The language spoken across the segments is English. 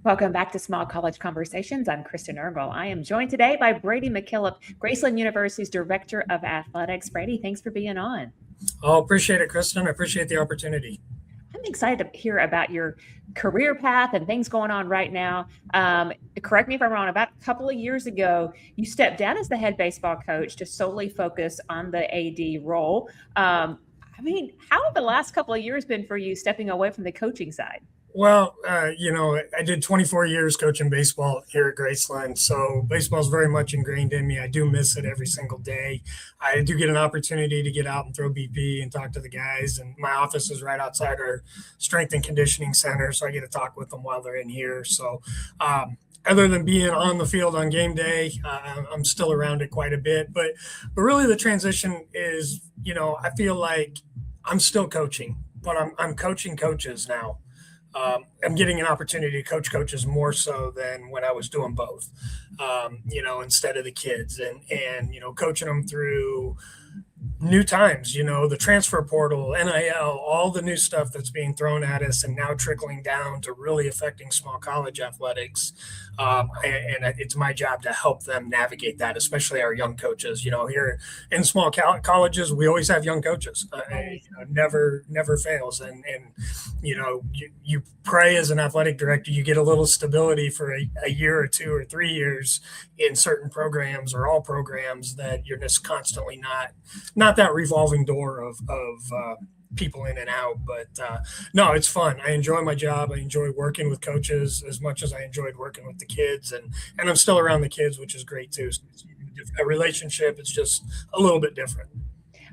Welcome back to Small College Conversations. I'm Kristen Eargle. I am joined today by Brady McKillip, Graceland University's Director of Athletics. Brady, thanks for being on. Oh, appreciate it, Kristen. I appreciate the opportunity. I'm excited to hear about your career path and things going on right now. Correct me if I'm wrong, about a couple of years ago, you stepped down as the head baseball coach to solely focus on the AD role. How have the last couple of years been for you stepping away from the coaching side? Well, I did 24 years coaching baseball here at Graceland, so baseball is very much ingrained in me. I do miss it every single day. I do get an opportunity to get out and throw BP and talk to the guys, and my office is right outside our strength and conditioning center, so I get to talk with them while they're in here. So other than being on the field on game day, I'm still around it quite a bit. But really the transition is, I feel like I'm still coaching, but I'm coaching coaches now. I'm getting an opportunity to coach coaches more so than when I was doing both, instead of the kids and coaching them through new times, the transfer portal, NIL, all the new stuff that's being thrown at us and now trickling down to really affecting small college athletics. And it's my job to help them navigate that, especially our young coaches. Here in small colleges, we always have young coaches. Never fails. And you pray as an athletic director, you get a little stability for a year or 2 or 3 years in certain programs or all programs that you're just constantly not that revolving door of people in and out. But no, it's fun. I enjoy my job. I enjoy working with coaches as much as I enjoyed working with the kids, and I'm still around the kids, which is great too. So a relationship is just a little bit different.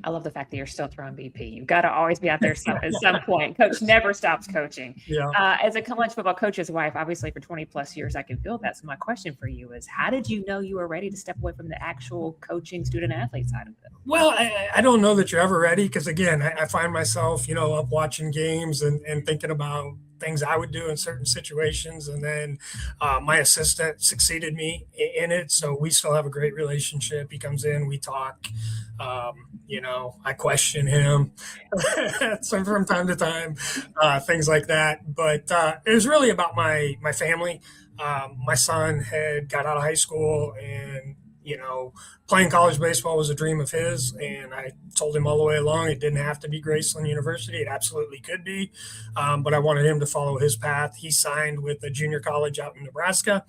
I love the fact that you're still throwing BP. You've got to always be out there at some point. Coach never stops coaching. Yeah. As a college football coach's wife, obviously for 20 plus years, I can feel that. So my question for you is, how did you know you were ready to step away from the actual coaching student athlete side of it? Well, I don't know that you're ever ready because, again, I find myself, up watching games and thinking about things I would do in certain situations. And then my assistant succeeded me in it. So we still have a great relationship. He comes in, we talk. I question him so from time to time, things like that. But it was really about my family. My son had got out of high school and, playing college baseball was a dream of his. And I told him all the way along, it didn't have to be Graceland University. It absolutely could be. But I wanted him to follow his path. He signed with a junior college out in Nebraska.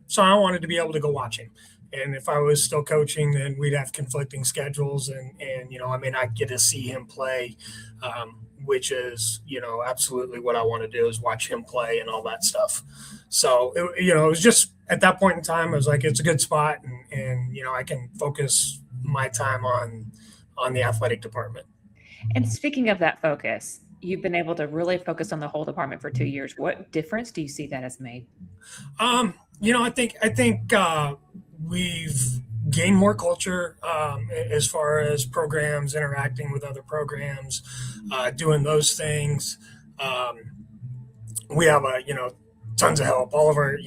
So I wanted to be able to go watch him. And if I was still coaching, then we'd have conflicting schedules and I may not get to see him play, which is, absolutely what I want to do is watch him play and all that stuff. So, it was just at that point in time, I was like, it's a good spot and I can focus my time on the athletic department. And speaking of that focus, you've been able to really focus on the whole department for 2 years. What difference do you see that has made? I think we've gained more culture as far as programs, interacting with other programs, doing those things. We have tons of help. All of our,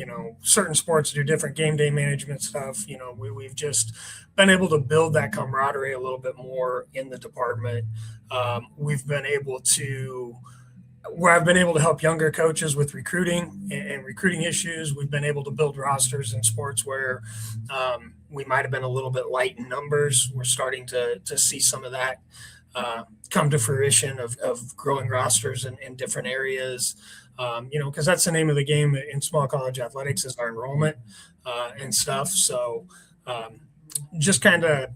certain sports do different game day management stuff. We've just been able to build that camaraderie a little bit more in the department. We've been able to where I've been able to help younger coaches with recruiting and recruiting issues. We've been able to build rosters in sports where we might have been a little bit light in numbers. We're starting to see some of that come to fruition of growing rosters in different areas, because that's the name of the game in small college athletics is our enrollment and stuff. So just kind of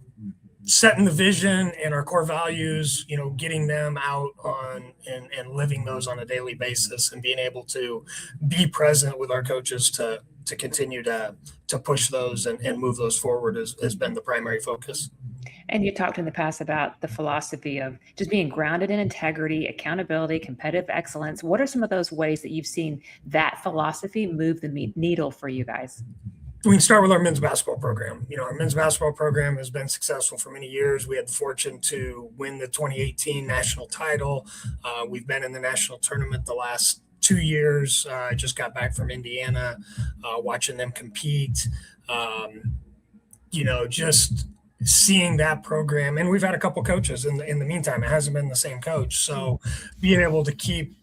setting the vision and our core values, getting them out on and living those on a daily basis and being able to be present with our coaches to continue to push those and move those forward has been the primary focus. And you talked in the past about the philosophy of just being grounded in integrity, accountability, competitive excellence. What are some of those ways that you've seen that philosophy move the needle for you guys? We can start with our men's basketball program. Our men's basketball program has been successful for many years. We had the fortune to win the 2018 national title. We've been in the national tournament the last 2 years. I just got back from Indiana, watching them compete. Just seeing that program, and we've had a couple coaches in the meantime. It hasn't been the same coach, so being able to keep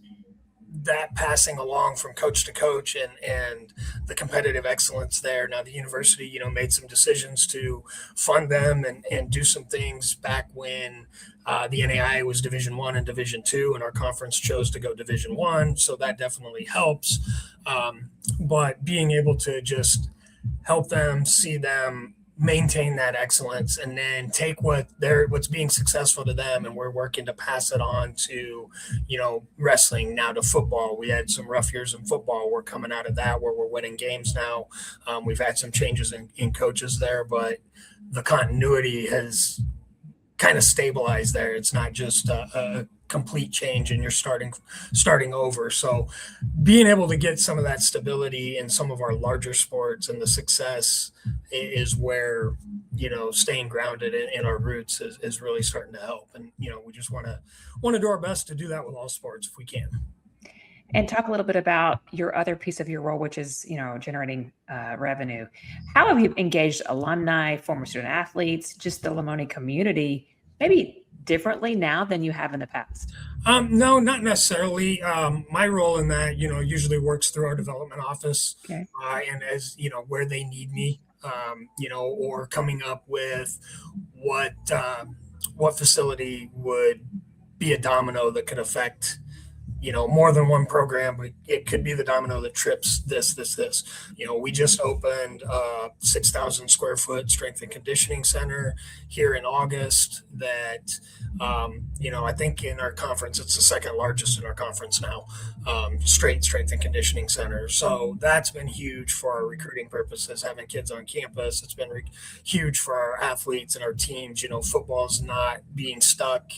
that passing along from coach to coach and the competitive excellence there. Now the university, made some decisions to fund them and do some things back when the NAIA was Division I and Division II, and our conference chose to go Division I. So that definitely helps. But being able to just help them, see them maintain that excellence, and then take what's being successful to them, and we're working to pass it on to wrestling, now to football. We had some rough years in football. We're coming out of that where we're winning games now. We've had some changes in coaches there, but the continuity has kind of stabilized there. It's not just a complete change and you're starting over. So being able to get some of that stability in some of our larger sports and the success is where, staying grounded in our roots is really starting to help. And, we just want to do our best to do that with all sports if we can. And talk a little bit about your other piece of your role, which is, generating revenue. How have you engaged alumni, former student athletes, just the Lamoni community, maybe differently now than you have in the past? No, not necessarily. My role in that, usually works through our development office. Okay. And as, where they need me, or coming up with what facility would be a domino that could affect more than one program, but it could be the domino that trips this. We just opened a 6,000 square foot strength and conditioning center here in August that, I think in our conference, it's the second largest in our conference now, strength and conditioning center. So that's been huge for our recruiting purposes, having kids on campus. It's been huge for our athletes and our teams. Football's not being stuck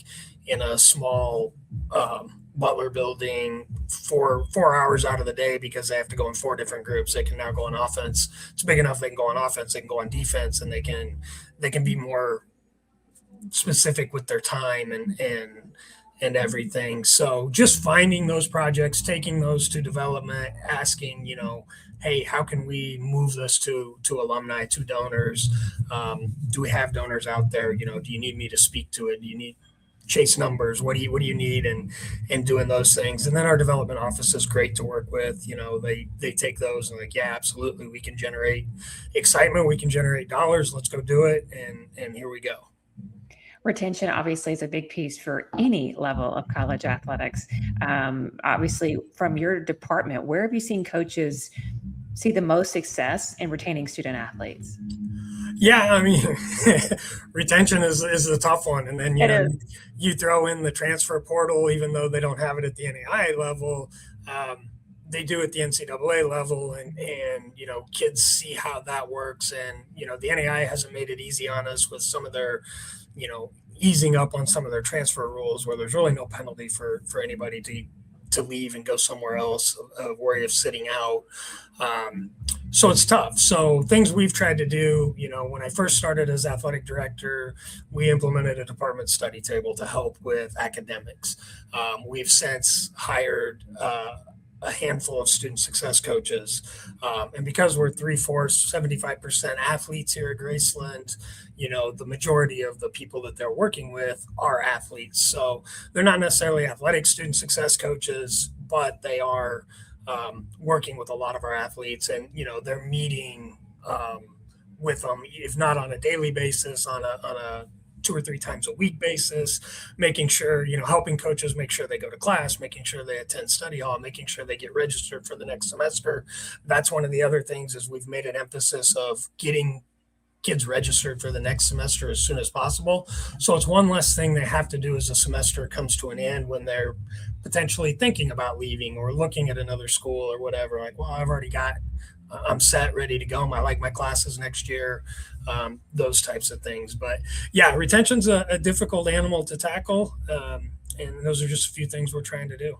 in a small, Butler building 4 hours out of the day because they have to go in 4 different groups. They can now go on offense. It's big enough they can go on offense, they can go on defense, and they can be more specific with their time and everything. So just finding those projects, taking those to development, asking, hey, how can we move this to alumni, to donors? Do we have donors out there? Do you need me to speak to it? Do you need chase numbers? What do you need? And doing those things. And then our development office is great to work with. They take those and like, yeah, absolutely. We can generate excitement. We can generate dollars. Let's go do it. And here we go. Retention obviously is a big piece for any level of college athletics. Obviously from your department, where have you seen coaches see the most success in retaining student athletes? Yeah, I mean, retention is a tough one. And then, you throw in the transfer portal, even though they don't have it at the NAIA level, they do at the NCAA level, and kids see how that works. And, the NAIA hasn't made it easy on us with some of their, easing up on some of their transfer rules where there's really no penalty for anybody to leave and go somewhere else, worry of sitting out. So it's tough. So things we've tried to do, when I first started as athletic director, we implemented a department study table to help with academics. We've since hired a handful of student success coaches. And because we're 75% athletes here at Graceland, the majority of the people that they're working with are athletes. So they're not necessarily athletic student success coaches, but they are working with a lot of our athletes, and, they're meeting with them, if not on a daily basis, on a 2 or 3 times a week basis, making sure, helping coaches make sure they go to class, making sure they attend study hall, making sure they get registered for the next semester. That's one of the other things, is we've made an emphasis of getting kids registered for the next semester as soon as possible. So it's one less thing they have to do as the semester comes to an end, when they're potentially thinking about leaving or looking at another school or whatever. Like, well, I'm set, ready to go. I like my classes next year, those types of things. But yeah, retention's a difficult animal to tackle. And those are just a few things we're trying to do.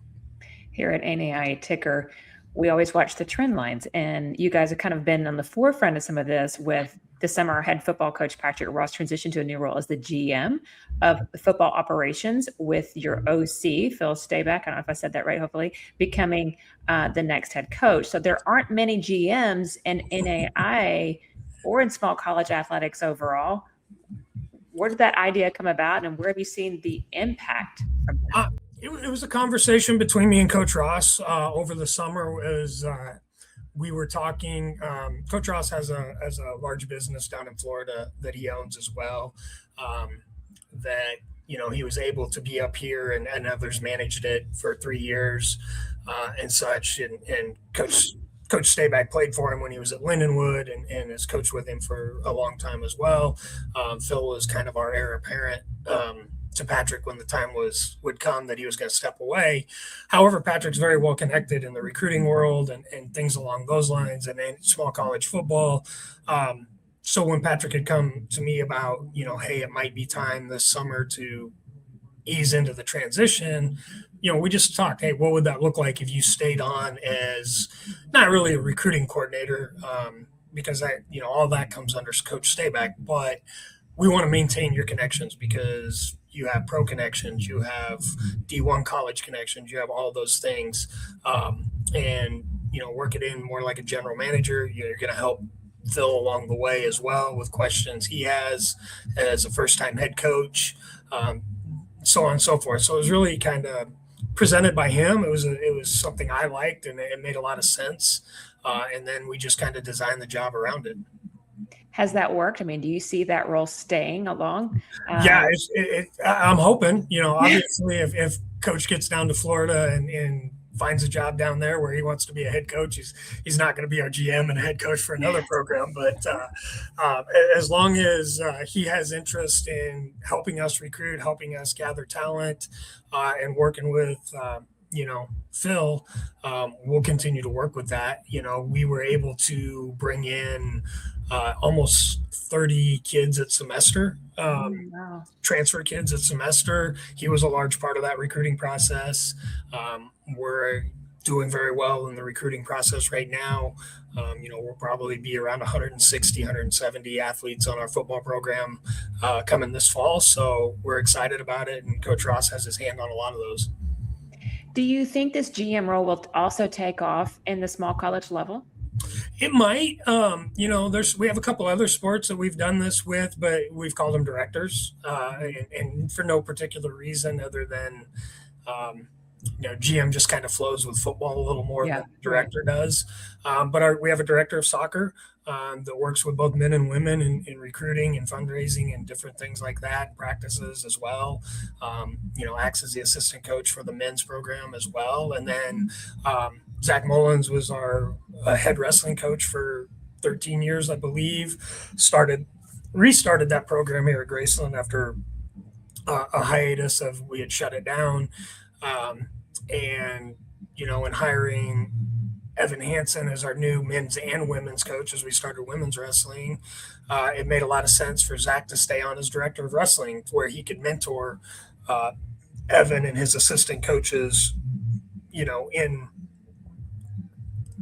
Here at NAIA Ticker, we always watch the trend lines, and you guys have kind of been on the forefront of some of this. With this summer, our head football coach, Patrick Ross, transitioned to a new role as the GM of football operations, with your OC, Phil Staback, I don't know if I said that right, hopefully, becoming the next head coach. So there aren't many GMs in NAIA or in small college athletics overall. Where did that idea come about, and where have you seen the impact from that? It was a conversation between me and Coach Ross over the summer. As we were talking, Coach Ross has a large business down in Florida that he owns as well. That he was able to be up here, and others managed it for 3 years and such. And Coach Staback played for him when he was at Lindenwood, and has coached with him for a long time as well. Phil was kind of our heir apparent to Patrick when the time would come that he was going to step away. However, Patrick's very well connected in the recruiting world and things along those lines, and in small college football. So when Patrick had come to me about, hey, it might be time this summer to ease into the transition, we just talked, hey, what would that look like if you stayed on as not really a recruiting coordinator, because all that comes under Coach Staback, but we want to maintain your connections because you have pro connections, you have D1 college connections, you have all those things, and work it in more like a general manager. You're going to help Phil along the way as well with questions he has as a first-time head coach, so on and so forth. So it was really kind of presented by him. It was something I liked, and it made a lot of sense. And then we just kind of designed the job around it. Has that worked? I mean, do you see that role staying along? Yeah, I'm hoping. Obviously, if Coach gets down to Florida and finds a job down there where he wants to be a head coach, he's not going to be our GM and head coach for another program. But as long as he has interest in helping us recruit, helping us gather talent, and working with Phil, we'll continue to work with that. We were able to bring in almost 30 kids at semester, Wow. transfer kids at semester. He was a large part of that recruiting process. We're doing very well in the recruiting process right now. We'll probably be around 160, 170 athletes on our football program coming this fall. So we're excited about it. And Coach Ross has his hand on a lot of those. Do you think this GM role will also take off in the small college level? It might. We have a couple other sports that we've done this with, but we've called them directors, and for no particular reason other than, GM just kind of flows with football a little more than the director does. But we have a director of soccer that works with both men and women in recruiting and fundraising and different things like that, practices as well. Acts as the assistant coach for the men's program as well. And then Zach Mullins was our head wrestling coach for 13 years, I believe. Restarted that program here at Graceland after a hiatus of we had shut it down. In hiring Evan Hansen as our new men's and women's coach as we started women's wrestling, it made a lot of sense for Zach to stay on as director of wrestling where he could mentor Evan and his assistant coaches, in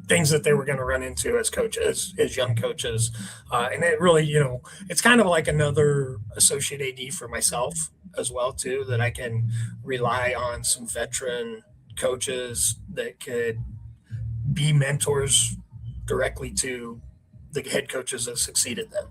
things that they were going to run into as coaches, as young coaches. And it really, it's kind of like another associate AD for myself as well, too, that I can rely on some veteran coaches that could be mentors directly to the head coaches that succeeded them.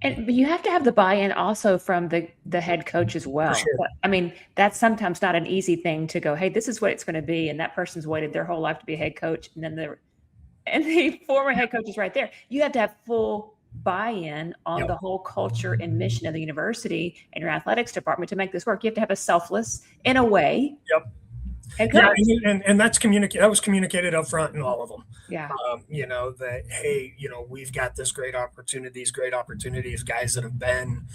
But you have to have the buy-in also from the head coach as well. Sure. I mean, that's sometimes not an easy thing to go, hey, this is what it's going to be. And that person's waited their whole life to be a head coach. And then the former head coach is right there. You have to have full buy-in on the whole culture and mission of the university and your athletics department to make this work. You have to have a selfless, in a way. Yep. And that's communicated. That was communicated up front in all of them. Yeah. That, hey, we've got this great opportunities, guys that have been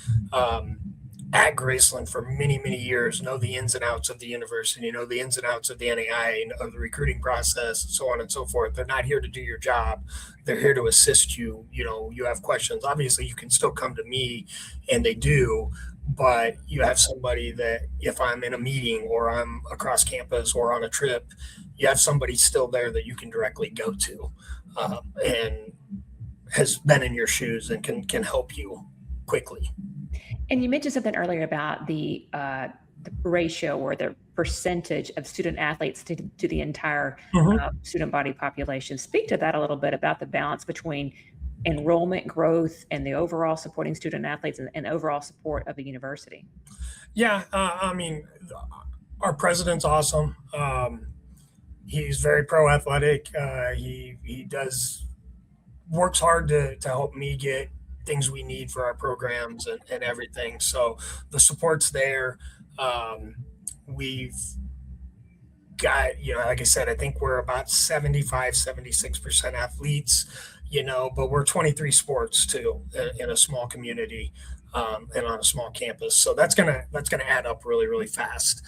at Graceland for many, many years, know the ins and outs of the university, know the ins and outs of the NAIA, of the recruiting process, so on and so forth. They're not here to do your job. They're here to assist you. You have questions. Obviously, you can still come to me, and they do. But you have somebody that if I'm in a meeting or I'm across campus or on a trip, you have somebody still there that you can directly go to and has been in your shoes and can help you quickly. And you mentioned something earlier about the ratio or the percentage of student athletes to the entire student body population. Speak to that a little bit about the balance between enrollment growth and the overall supporting student athletes and overall support of the university. Yeah, Our president's awesome. He's very pro athletic. He does works hard to help me get things we need for our programs and everything. So the support's there. We've got, like I said, I think we're about 76% athletes, but we're 23 sports too in a small community. And on a small campus, so that's gonna add up really, really fast.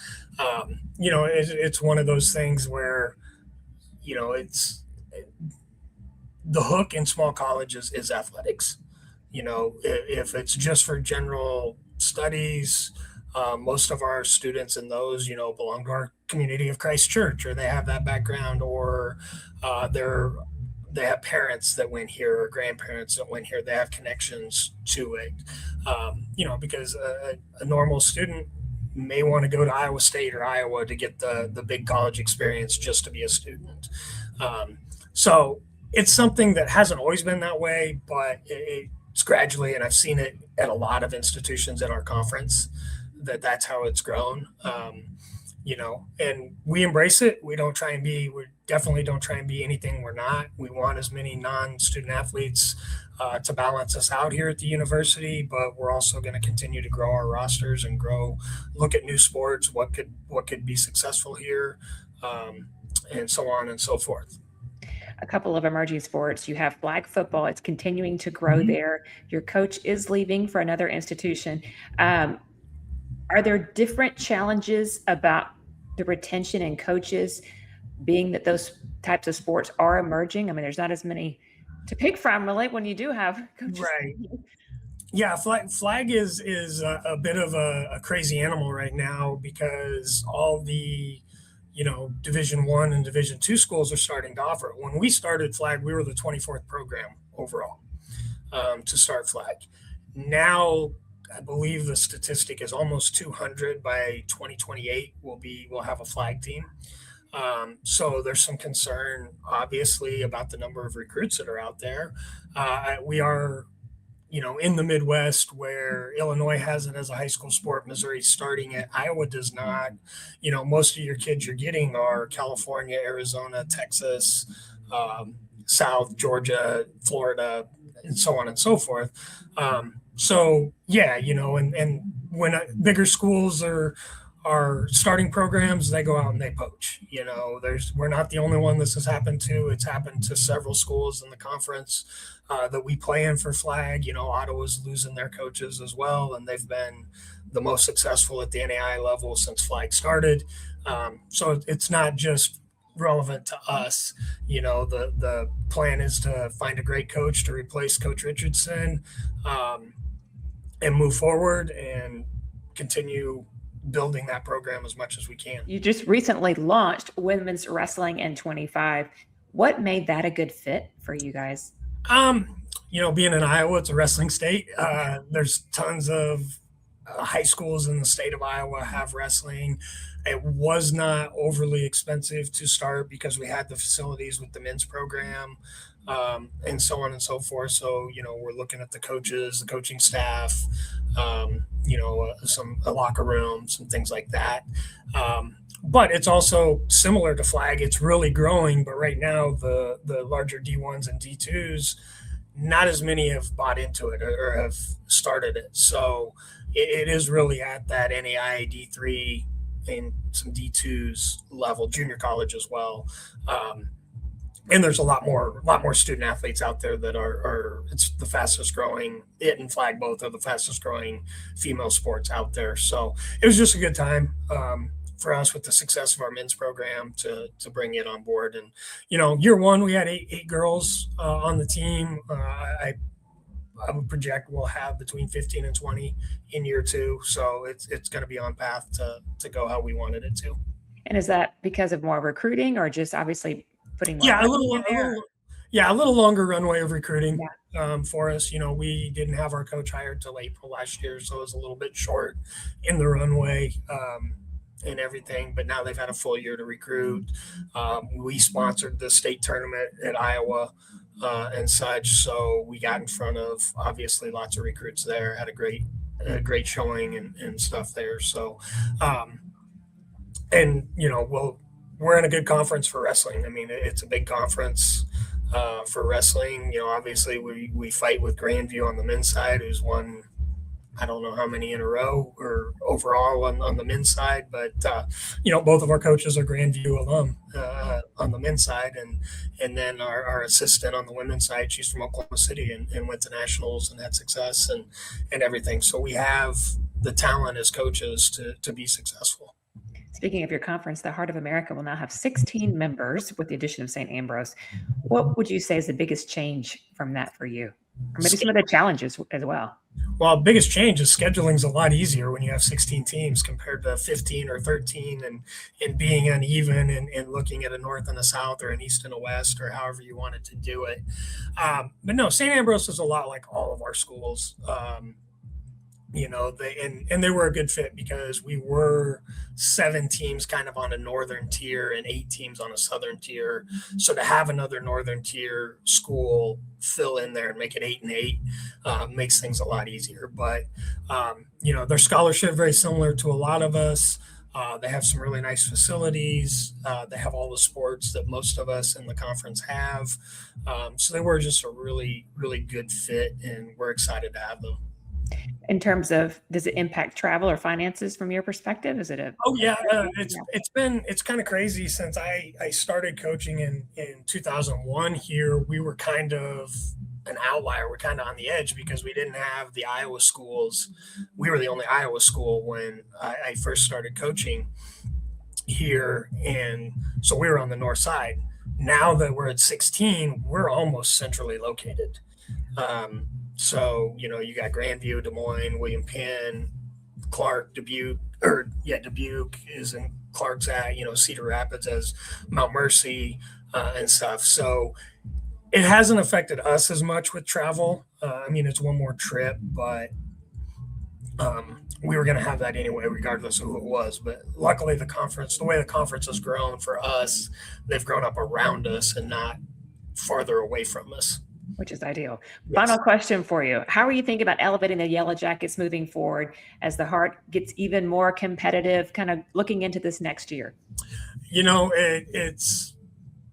It's one of those things where, it's the hook in small colleges is athletics. If it's just for general studies, most of our students in those, belong to our Community of Christ Church, or they have that background, or they have parents that went here or grandparents that went here. They have connections to it, because a normal student may want to go to Iowa State or Iowa to get the big college experience just to be a student. So it's something that hasn't always been that way, but it's gradually, and I've seen it at a lot of institutions in our conference, that's how it's grown. And we embrace it. We definitely don't try and be anything we're not. We want as many non-student athletes to balance us out here at the university, but we're also going to continue to grow our rosters and look at new sports, what could be successful here, and so on and so forth. A couple of emerging sports. You have flag football. It's continuing to grow there. Your coach is leaving for another institution. Are there different challenges about the retention and coaches, being that those types of sports are emerging? I mean, there's not as many to pick from, really, when you do have coaches. Right. Yeah, flag is a bit of a crazy animal right now, because all the Division I and Division II schools are starting to offer it. When we started flag, we were the 24th program overall to start flag. Now, I believe the statistic is almost 200 by 2028. We'll have a flag team. So there's some concern, obviously, about the number of recruits that are out there. We are, in the Midwest, where Illinois has it as a high school sport, Missouri's starting it, Iowa does not. Most of your kids you're getting are California, Arizona, Texas, South, Georgia, Florida, and so on and so forth. So yeah, and when bigger schools are starting programs, they go out and they poach. We're not the only one this has happened to. It's happened to several schools in the conference that we play in for flag. Ottawa's losing their coaches as well, and they've been the most successful at the NAIA level since flag started. So it's not just relevant to us. The plan is to find a great coach to replace Coach Richardson, and move forward and continue building that program as much as we can. You just recently launched women's wrestling in 25. What made that a good fit for you guys? Being in Iowa, it's a wrestling state. There's tons of high schools in the state of Iowa have wrestling. It was not overly expensive to start because we had the facilities with the men's program, and so on and so forth. So, we're looking at the coaches, the coaching staff, a locker room, some things like that. But it's also similar to flag. It's really growing, but right now the larger D1s and D2s, not as many have bought into it or have started it. So it is really at that NAIA D3 and some D2s level, junior college as well. And there's a lot more student athletes out there that are it's the fastest growing. It and flag both are the fastest growing female sports out there. So it was just a good time for us with the success of our men's program to bring it on board. And year one we had eight girls on the team. I would project we'll have between 15 and 20 in year two. So it's going to be on path to go how we wanted it to. And is that because of more recruiting, or just obviously putting more a little longer runway of recruiting for us. We didn't have our coach hired till April last year, so it was a little bit short in the runway and everything. But now they've had a full year to recruit. We sponsored the state tournament at Iowa and such, so we got in front of obviously lots of recruits there. Had a great showing and stuff there. So and we're in a good conference for wrestling. I mean, it's a big conference for wrestling. Obviously we fight with Grandview on the men's side, who's won I don't know how many in a row or overall on the men's side, but both of our coaches are Grandview alum on the men's side, and then our assistant on the women's side, she's from Oklahoma City and went to nationals and had success and everything. So we have the talent as coaches to be successful. Speaking of your conference, the Heart of America will now have 16 members with the addition of St. Ambrose. What would you say is the biggest change from that for you? Or maybe some of the challenges as well? Well, biggest change is scheduling's a lot easier when you have 16 teams compared to 15 or 13 and being uneven and looking at a north and a south or an east and a west or however you wanted to do it. But no, St. Ambrose is a lot like all of our schools. They were a good fit because we were 7 teams kind of on a northern tier and 8 teams on a southern tier. So to have another northern tier school fill in there and make it 8 and 8 makes things a lot easier. But their scholarship very similar to a lot of us. They have some really nice facilities. They have all the sports that most of us in the conference have. So they were just a really, really good fit, and we're excited to have them. In terms of, does it impact travel or finances from your perspective? Is it it's kind of crazy since I started coaching in 2001 here. We were kind of an outlier. We're kind of on the edge because we didn't have the Iowa schools. We were the only Iowa school when I first started coaching here. And so we were on the north side. Now that we're at 16, we're almost centrally located. So, you got Grandview, Des Moines, William Penn, Clark, Dubuque is in Clark's at, Cedar Rapids as Mount Mercy and stuff. So it hasn't affected us as much with travel. It's one more trip, but we were going to have that anyway, regardless of who it was. But luckily the way the conference has grown for us, they've grown up around us and not farther away from us. Which is ideal. Yes. Final question for you. How are you thinking about elevating the Yellow Jackets moving forward as the Heart gets even more competitive, kind of looking into this next year? It's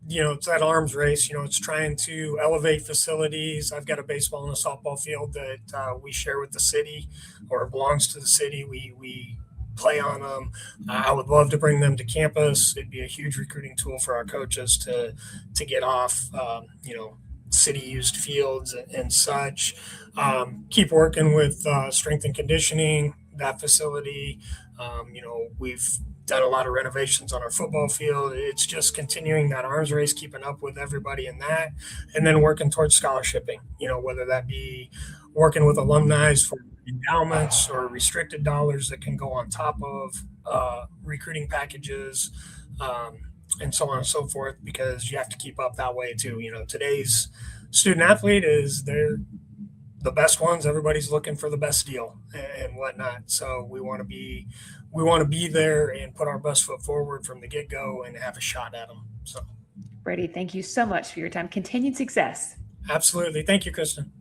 that arms race. It's trying to elevate facilities. I've got a baseball and a softball field that we share with the city, or belongs to the city. We play on them. I would love to bring them to campus. It'd be a huge recruiting tool for our coaches to get off, city used fields and such. Keep working with strength and conditioning, that facility. We've done a lot of renovations on our football field. It's just continuing that arms race, keeping up with everybody in that, and then working towards scholarshiping, whether that be working with alumni for endowments or restricted dollars that can go on top of recruiting packages, and so on and so forth, because you have to keep up that way too. Today's student athlete they're the best ones. Everybody's looking for the best deal and whatnot. So we want to be there and put our best foot forward from the get-go and have a shot at them. So, Brady, thank you so much for your time. Continued success. Absolutely. Thank you, Kristen.